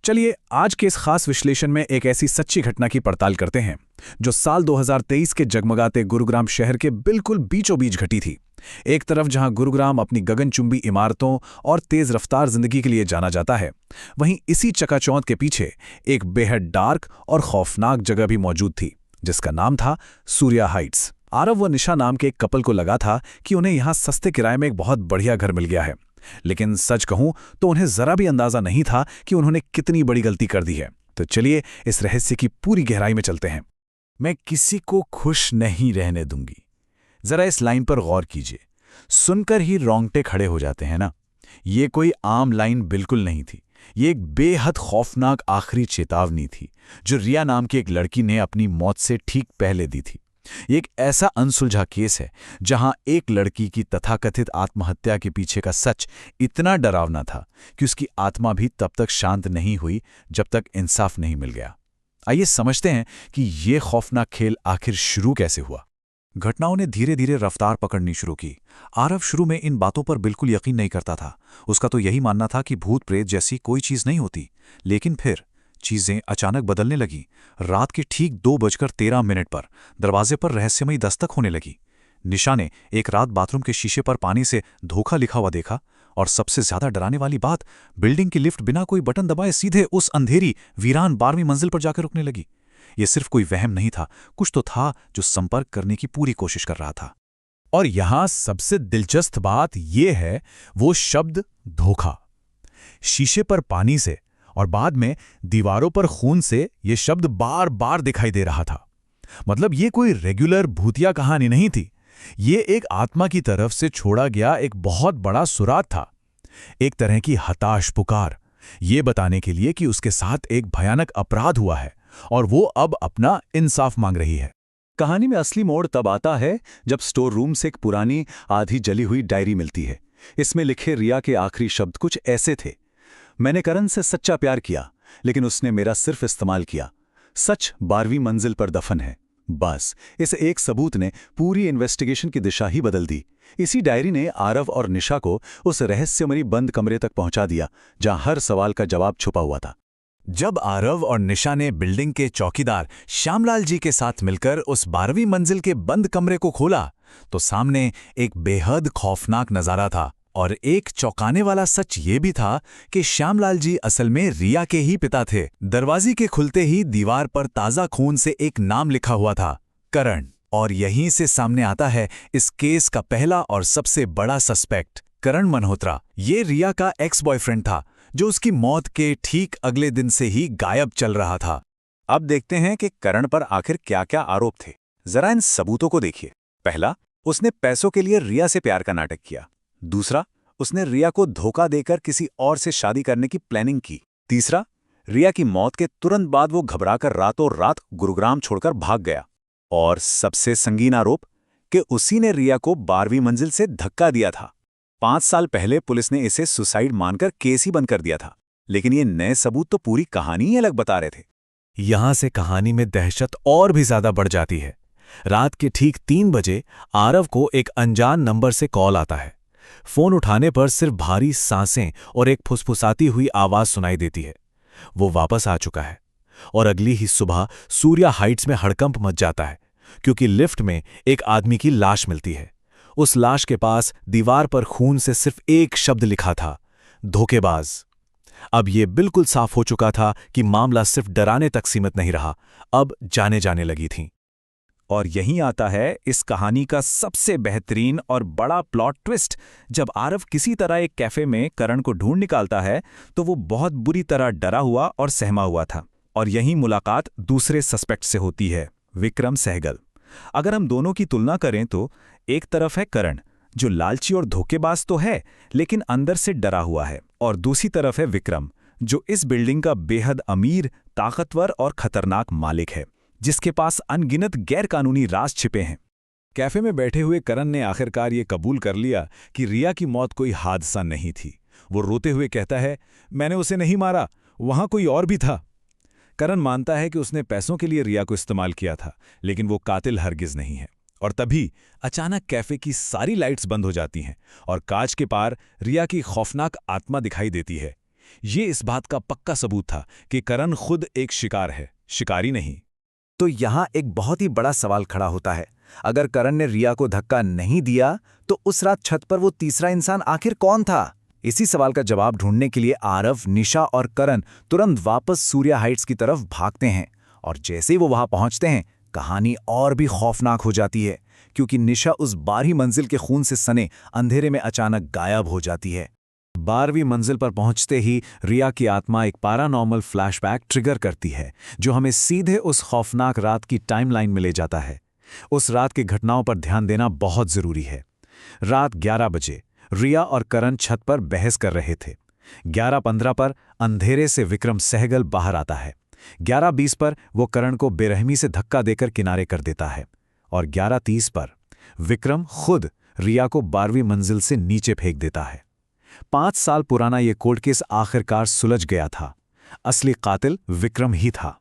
चलिए आज के इस खास विश्लेषण में एक ऐसी सच्ची घटना की पड़ताल करते हैं जो साल 2023 के जगमगाते गुरुग्राम शहर के बिल्कुल बीचों बीच घटी थी। एक तरफ जहां गुरुग्राम अपनी गगनचुंबी इमारतों और तेज रफ्तार जिंदगी के लिए जाना जाता है, वहीं इसी चकाचौंध के पीछे एक बेहद डार्क और खौफनाक जगह भी मौजूद थी, जिसका नाम था सूर्या हाइट्स। आरव व निशा नाम के एक कपल को लगा था कि उन्हें यहां सस्ते किराए में एक बहुत बढ़िया घर मिल गया है, लेकिन सच कहूं तो उन्हें जरा भी अंदाजा नहीं था कि उन्होंने कितनी बड़ी गलती कर दी है। तो चलिए इस रहस्य की पूरी गहराई में चलते हैं। मैं किसी को खुश नहीं रहने दूंगी। जरा इस लाइन पर गौर कीजिए, सुनकर ही रोंगटे खड़े हो जाते हैं ना। ये कोई आम लाइन बिल्कुल नहीं थी। ये एक बेहद खौफनाक आखिरी चेतावनी थी जो रिया नाम की एक लड़की ने अपनी मौत से ठीक पहले दी थी। ये एक ऐसा अनसुलझा केस है जहां एक लड़की की तथाकथित आत्महत्या के पीछे का सच इतना डरावना था कि उसकी आत्मा भी तब तक शांत नहीं हुई जब तक इंसाफ नहीं मिल गया। आइए समझते हैं कि ये खौफनाक खेल आखिर शुरू कैसे हुआ। घटनाओं ने धीरे धीरे रफ्तार पकड़नी शुरू की। आरव शुरू में इन बातों पर बिल्कुल यकीन नहीं करता था। उसका तो यही मानना था कि भूत प्रेत जैसी कोई चीज नहीं होती। लेकिन फिर चीजें अचानक बदलने लगी। रात के ठीक 2:13 पर दरवाजे पर रहस्यमयी दस्तक होने लगी। निशा ने एक रात बाथरूम के शीशे पर पानी से धोखा लिखा हुआ देखा, और सबसे ज्यादा डराने वाली बात, बिल्डिंग की लिफ्ट बिना कोई बटन दबाए सीधे उस अंधेरी वीरान 12वीं मंजिल पर जाकर रुकने लगी। यह सिर्फ कोई वहम नहीं था, कुछ तो था जो संपर्क करने की पूरी कोशिश कर रहा था। और यहां सबसे दिलचस्प बात यह है वो शब्द धोखा। शीशे पर पानी से और बाद में दीवारों पर खून से ये शब्द बार बार दिखाई दे रहा था। मतलब ये कोई रेगुलर भूतिया कहानी नहीं थी। ये एक आत्मा की तरफ से छोड़ा गया एक बहुत बड़ा सुराग था, एक तरह की हताश पुकार, ये बताने के लिए कि उसके साथ एक भयानक अपराध हुआ है और वो अब अपना इंसाफ मांग रही है। कहानी में असली मोड़ तब आता है जब स्टोर रूम से एक पुरानी आधी जली हुई डायरी मिलती है। इसमें लिखे रिया के आखिरी शब्द कुछ ऐसे थे: मैंने करण से सच्चा प्यार किया, लेकिन उसने मेरा सिर्फ इस्तेमाल किया। सच 12वीं मंजिल पर दफन है। बस इस एक सबूत ने पूरी इन्वेस्टिगेशन की दिशा ही बदल दी। इसी डायरी ने आरव और निशा को उस रहस्यमयी बंद कमरे तक पहुंचा दिया जहां हर सवाल का जवाब छुपा हुआ था। जब आरव और निशा ने बिल्डिंग के चौकीदार श्यामलाल जी के साथ मिलकर उस 12वीं मंजिल के बंद कमरे को खोला, तो सामने एक बेहद खौफनाक नजारा था। और एक चौंकाने वाला सच ये भी था कि श्यामलाल जी असल में रिया के ही पिता थे। दरवाजे के खुलते ही दीवार पर ताजा खून से एक नाम लिखा हुआ था, करण। और यहीं से सामने आता है इस केस का पहला और सबसे बड़ा सस्पेक्ट, करण मल्होत्रा। ये रिया का एक्स बॉयफ्रेंड था जो उसकी मौत के ठीक अगले दिन से ही गायब चल रहा था। अब देखते हैं कि करण पर आखिर क्या क्या आरोप थे। जरा इन सबूतों को देखिए। पहला, उसने पैसों के लिए रिया से प्यार का नाटक किया। दूसरा, उसने रिया को धोखा देकर किसी और से शादी करने की प्लानिंग की। तीसरा, रिया की मौत के तुरंत बाद वो घबराकर रातों रात गुरुग्राम छोड़कर भाग गया। और सबसे संगीन आरोप कि उसी ने रिया को 12वीं मंजिल से धक्का दिया था। 5 साल पहले पुलिस ने इसे सुसाइड मानकर केस ही बंद कर दिया था, लेकिन ये नए सबूत तो पूरी कहानी ही अलग बता रहे थे। यहां से कहानी में दहशत और भी ज्यादा बढ़ जाती है। रात के ठीक 3 बजे आरव को एक अनजान नंबर से कॉल आता है। फोन उठाने पर सिर्फ भारी सांसें और एक फुसफुसाती हुई आवाज सुनाई देती है। वो वापस आ चुका है। और अगली ही सुबह सूर्या हाइट्स में हड़कंप मच जाता है, क्योंकि लिफ्ट में एक आदमी की लाश मिलती है। उस लाश के पास दीवार पर खून से सिर्फ एक शब्द लिखा था, धोखेबाज। अब यह बिल्कुल साफ हो चुका था कि मामला सिर्फ डराने तक सीमित नहीं रहा, अब जाने जाने लगी थी। और यहीं आता है इस कहानी का सबसे बेहतरीन और बड़ा प्लॉट ट्विस्ट। जब आरव किसी तरह एक कैफे में करण को ढूंढ निकालता है, तो वो बहुत बुरी तरह डरा हुआ और सहमा हुआ था। और यहीं मुलाकात दूसरे सस्पेक्ट से होती है, विक्रम सहगल। अगर हम दोनों की तुलना करें तो एक तरफ है करण, जो लालची और धोखेबाज तो है लेकिन अंदर से डरा हुआ है, और दूसरी तरफ है विक्रम, जो इस बिल्डिंग का बेहद अमीर, ताकतवर और खतरनाक मालिक है, जिसके पास अनगिनत गैरकानूनी राज छिपे हैं। कैफे में बैठे हुए करण ने आखिरकार ये कबूल कर लिया कि रिया की मौत कोई हादसा नहीं थी। वो रोते हुए कहता है, मैंने उसे नहीं मारा, वहां कोई और भी था। करण मानता है कि उसने पैसों के लिए रिया को इस्तेमाल किया था, लेकिन वो कातिल हरगिज नहीं है। और तभी अचानक कैफे की सारी लाइट्स बंद हो जाती हैं और कांच के पार रिया की खौफनाक आत्मा दिखाई देती है। ये इस बात का पक्का सबूत था कि करण खुद एक शिकार है, शिकारी नहीं। तो यहाँ एक बहुत ही बड़ा सवाल खड़ा होता है। अगर करण ने रिया को धक्का नहीं दिया तो उस रात छत पर वो तीसरा इंसान आखिर कौन था? इसी सवाल का जवाब ढूंढने के लिए आरव, निशा और करण तुरंत वापस सूर्या हाइट्स की तरफ भागते हैं। और जैसे ही वो वहां पहुंचते हैं, कहानी और भी खौफनाक हो जाती है, क्योंकि निशा उस 12वीं मंजिल के खून से सने अंधेरे में अचानक गायब हो जाती है। 12वीं मंजिल पर पहुंचते ही रिया की आत्मा एक पैरानॉर्मल फ्लैशबैक ट्रिगर करती है, जो हमें सीधे उस खौफनाक रात की टाइमलाइन में ले जाता है। उस रात की घटनाओं पर ध्यान देना बहुत जरूरी है। रात 11 बजे रिया और करण छत पर बहस कर रहे थे। 11:15 पर अंधेरे से विक्रम सहगल बाहर आता है। 11:20 पर वो करण को बेरहमी से धक्का देकर किनारे कर देता है और 11:30 पर विक्रम खुद रिया को 12वीं मंजिल से नीचे फेंक देता है। 5 साल पुराना ये कोर्ट केस आखिरकार सुलझ गया था। असली कातिल विक्रम ही था।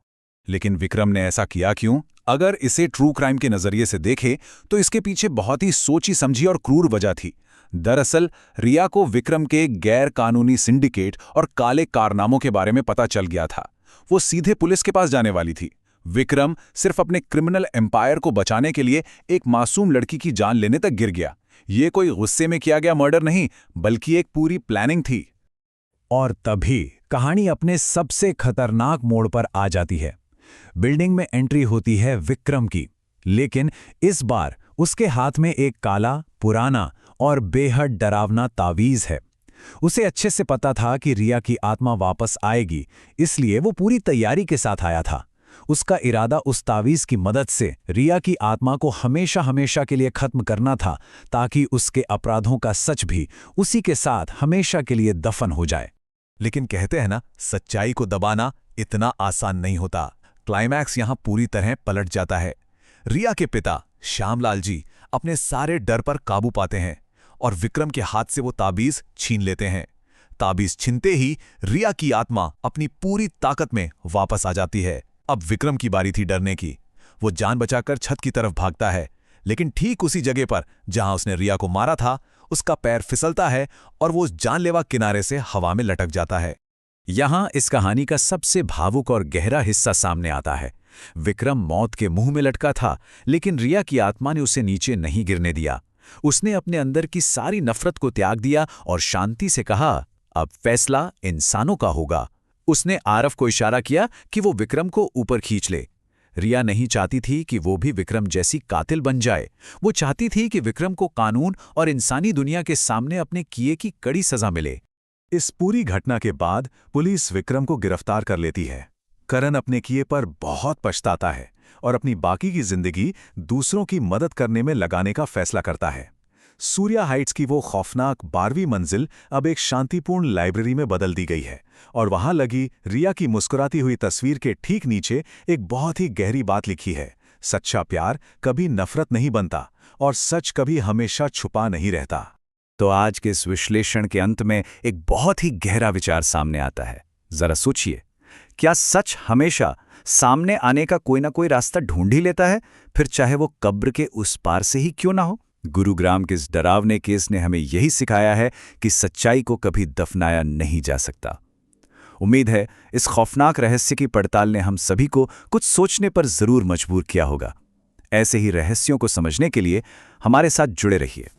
लेकिन विक्रम ने ऐसा किया क्यों? अगर इसे ट्रू क्राइम के नजरिए से देखें तो इसके पीछे बहुत ही सोची समझी और क्रूर वजह थी। दरअसल रिया को विक्रम के गैर कानूनी सिंडिकेट और काले कारनामों के बारे में पता चल गया था। वो सीधे पुलिस के पास जाने वाली थी। विक्रम सिर्फ अपने क्रिमिनल एम्पायर को बचाने के लिए एक मासूम लड़की की जान लेने तक गिर गया। ये कोई गुस्से में किया गया मर्डर नहीं, बल्कि एक पूरी प्लानिंग थी। और तभी कहानी अपने सबसे खतरनाक मोड़ पर आ जाती है। बिल्डिंग में एंट्री होती है विक्रम की, लेकिन इस बार उसके हाथ में एक काला, पुराना और बेहद डरावना तावीज है। उसे अच्छे से पता था कि रिया की आत्मा वापस आएगी, इसलिए वो पूरी तैयारी के साथ आया था। उसका इरादा उस तावीज की मदद से रिया की आत्मा को हमेशा हमेशा के लिए खत्म करना था, ताकि उसके अपराधों का सच भी उसी के साथ हमेशा के लिए दफन हो जाए। लेकिन कहते हैं ना, सच्चाई को दबाना इतना आसान नहीं होता। क्लाइमैक्स यहां पूरी तरह पलट जाता है। रिया के पिता श्यामलाल जी अपने सारे डर पर काबू पाते हैं और विक्रम के हाथ से वो ताबीज छीन लेते हैं। ताबीज छीनते ही रिया की आत्मा अपनी पूरी ताकत में वापस आ जाती है। अब विक्रम की बारी थी डरने की। वो जान बचाकर छत की तरफ भागता है, लेकिन ठीक उसी जगह पर जहां उसने रिया को मारा था, उसका पैर फिसलता है और वो जानलेवा किनारे से हवा में लटक जाता है। यहां इस कहानी का सबसे भावुक और गहरा हिस्सा सामने आता है। विक्रम मौत के मुंह में लटका था, लेकिन रिया की आत्मा ने उसे नीचे नहीं गिरने दिया। उसने अपने अंदर की सारी नफरत को त्याग दिया और शांति से कहा, अब फैसला इंसानों का होगा। उसने आरव को इशारा किया कि वो विक्रम को ऊपर खींच ले। रिया नहीं चाहती थी कि वो भी विक्रम जैसी कातिल बन जाए। वो चाहती थी कि विक्रम को कानून और इंसानी दुनिया के सामने अपने किए की कड़ी सजा मिले। इस पूरी घटना के बाद पुलिस विक्रम को गिरफ्तार कर लेती है। करण अपने किए पर बहुत पछताता है और अपनी बाकी की जिंदगी दूसरों की मदद करने में लगाने का फैसला करता है। सूर्या हाइट्स की वो खौफनाक 12वीं मंजिल अब एक शांतिपूर्ण लाइब्रेरी में बदल दी गई है और वहां लगी रिया की मुस्कुराती हुई तस्वीर के ठीक नीचे एक बहुत ही गहरी बात लिखी है, सच्चा प्यार कभी नफरत नहीं बनता और सच कभी हमेशा छुपा नहीं रहता। तो आज के इस विश्लेषण के अंत में एक बहुत ही गहरा विचार सामने आता है। जरा सोचिए, क्या सच हमेशा सामने आने का कोई ना कोई रास्ता ढूंढ ही लेता है, फिर चाहे वो कब्र के उस पार से ही क्यों ना हो? गुरुग्राम के इस डरावने केस ने हमें यही सिखाया है कि सच्चाई को कभी दफनाया नहीं जा सकता। उम्मीद है इस खौफनाक रहस्य की पड़ताल ने हम सभी को कुछ सोचने पर जरूर मजबूर किया होगा। ऐसे ही रहस्यों को समझने के लिए हमारे साथ जुड़े रहिए।